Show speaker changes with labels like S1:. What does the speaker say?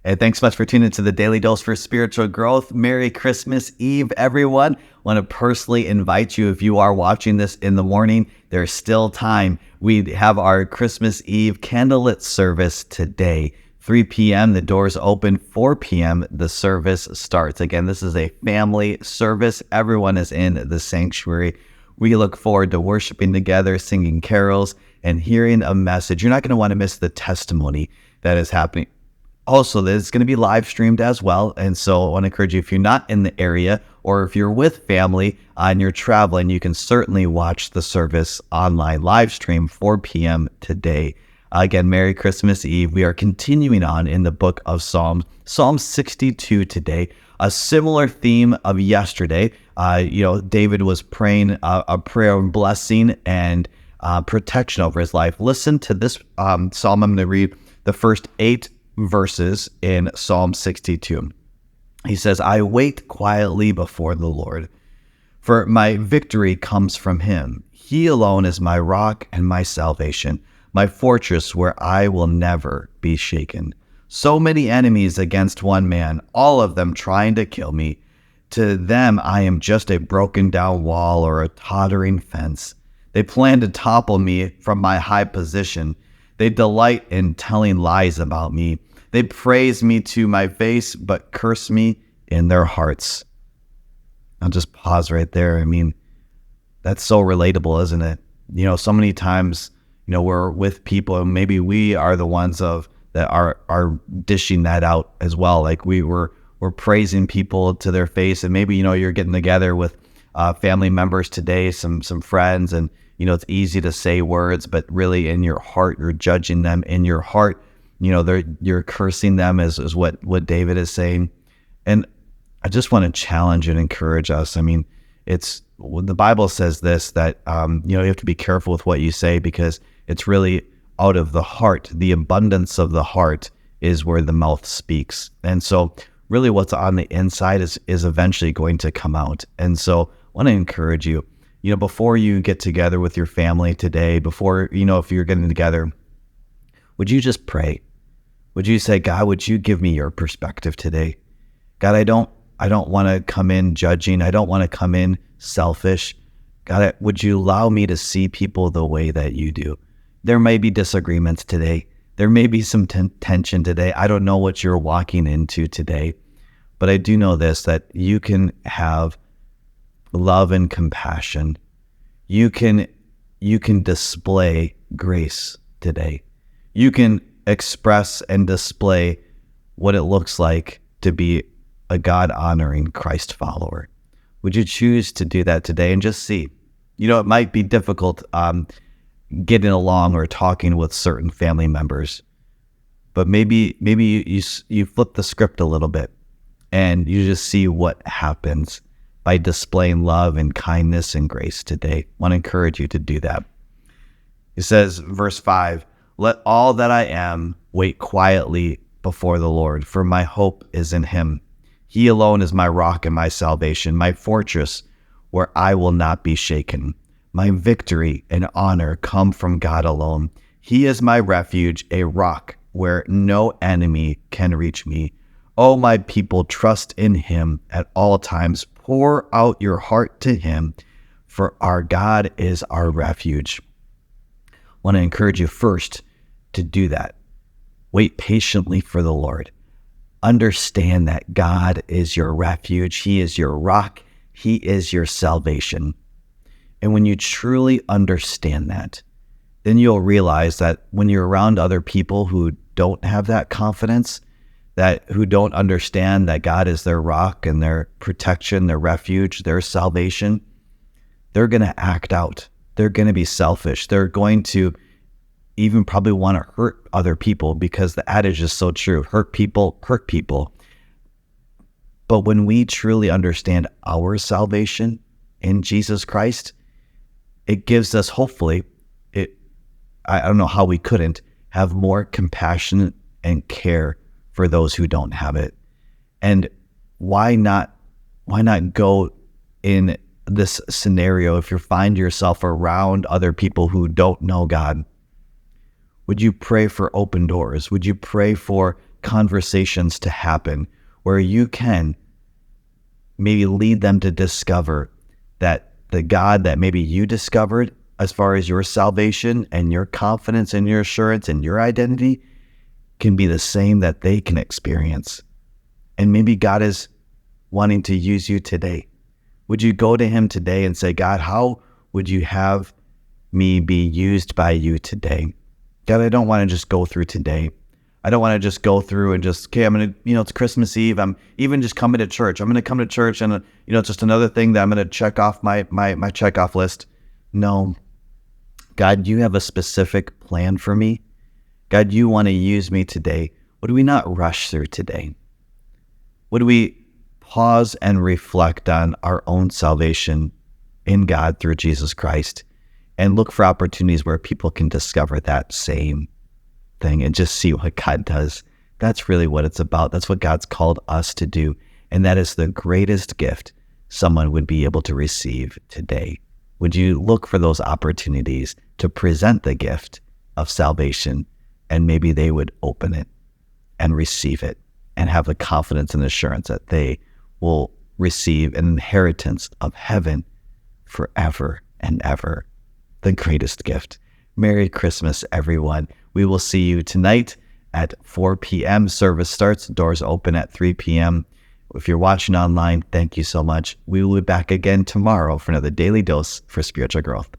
S1: Hey, thanks so much for tuning into the Daily Dose for Spiritual Growth. Merry Christmas Eve, everyone. Want to personally invite you, if you are watching this in the morning, there's still time. We have our Christmas Eve candlelit service today. 3 p.m., the doors open. 4 p.m., the service starts. Again, this is a family service. Everyone is in the sanctuary. We look forward to worshiping together, singing carols, and hearing a message. You're not going to want to miss the testimony that is happening. Also, this is going to be live streamed as well. And so I want to encourage you, if you're not in the area or if you're with family and you're traveling, you can certainly watch the service online live stream 4 p.m. today. Again, Merry Christmas Eve. We are continuing on in the book of Psalms, Psalm 62 today, a similar theme of yesterday. David was praying a prayer of blessing and protection over his life. Listen to this psalm. I'm going to read the first 8 verses in Psalm 62. He says, I wait quietly before the Lord, for my victory comes from him. He alone is my rock and my salvation, my fortress where I will never be shaken. So many enemies against one man, all of them trying to kill me. To them I am just a broken down wall or a tottering fence. They plan to topple me from my high position. They delight in telling lies about me. They praise me to my face, but curse me in their hearts. I'll just pause right there. I mean, that's so relatable, isn't it? So many times, we're with people and maybe we are the ones that are dishing that out as well. Like we're praising people to their face, and maybe, you're getting together with family members today, some friends, and it's easy to say words, but really in your heart, you're judging them. In your heart, you're cursing them, is what David is saying. And I just want to challenge and encourage us. I mean, the Bible says this, that, you have to be careful with what you say, because it's really out of the heart. The abundance of the heart is where the mouth speaks. And so really what's on the inside is eventually going to come out. And so I want to encourage you, before you get together with your family today, before, if you're getting together, would you just pray? Would you say, God, would you give me your perspective today? God, I don't want to come in judging. I don't want to come in selfish. God, would you allow me to see people the way that you do? There may be disagreements today. There may be some tension today. I don't know what you're walking into today, but I do know this, that you can have love and compassion. You can display grace today. You can express and display what it looks like to be a God-honoring Christ follower. Would you choose to do that today and just see? It might be difficult getting along or talking with certain family members, but maybe you flip the script a little bit and you just see what happens by displaying love and kindness and grace today. I want to encourage you to do that. It says, verse 5, let all that I am wait quietly before the Lord, for my hope is in him. He alone is my rock and my salvation, my fortress where I will not be shaken. My victory and honor come from God alone. He is my refuge, a rock where no enemy can reach me. Oh, my people, trust in him at all times. Pour out your heart to him, for our God is our refuge. I want to encourage you first to do that. Wait patiently for the Lord. Understand that God is your refuge. He is your rock. He is your salvation. And when you truly understand that, then you'll realize that when you're around other people who don't have that confidence, who don't understand that God is their rock and their protection, their refuge, their salvation, they're going to act out. They're going to be selfish. They're going to even probably want to hurt other people, because the adage is so true. Hurt people, hurt people. But when we truly understand our salvation in Jesus Christ, it gives us, hopefully, I don't know how we couldn't have more compassion and care for those who don't have it. And why not go in this scenario if you find yourself around other people who don't know God? Would you pray for open doors? Would you pray for conversations to happen where you can maybe lead them to discover that the God that maybe you discovered as far as your salvation and your confidence and your assurance and your identity can be the same that they can experience. And maybe God is wanting to use you today. Would you go to him today and say, God, how would you have me be used by you today? God, I don't want to just go through today. I don't want to just go through and just, okay, I'm going to, it's Christmas Eve. I'm even just coming to church. I'm going to come to church and, it's just another thing that I'm going to check off my checkoff list. No. God, you have a specific plan for me. God, you want to use me today. Would we not rush through today? Would we pause and reflect on our own salvation in God through Jesus Christ and look for opportunities where people can discover that same thing and just see what God does? That's really what it's about. That's what God's called us to do. And that is the greatest gift someone would be able to receive today. Would you look for those opportunities to present the gift of salvation, and maybe they would open it and receive it and have the confidence and assurance that they will receive an inheritance of heaven forever and ever. The greatest gift. Merry Christmas, everyone. We will see you tonight at 4 p.m. Service starts. Doors open at 3 p.m. If you're watching online, thank you so much. We will be back again tomorrow for another daily dose for spiritual growth.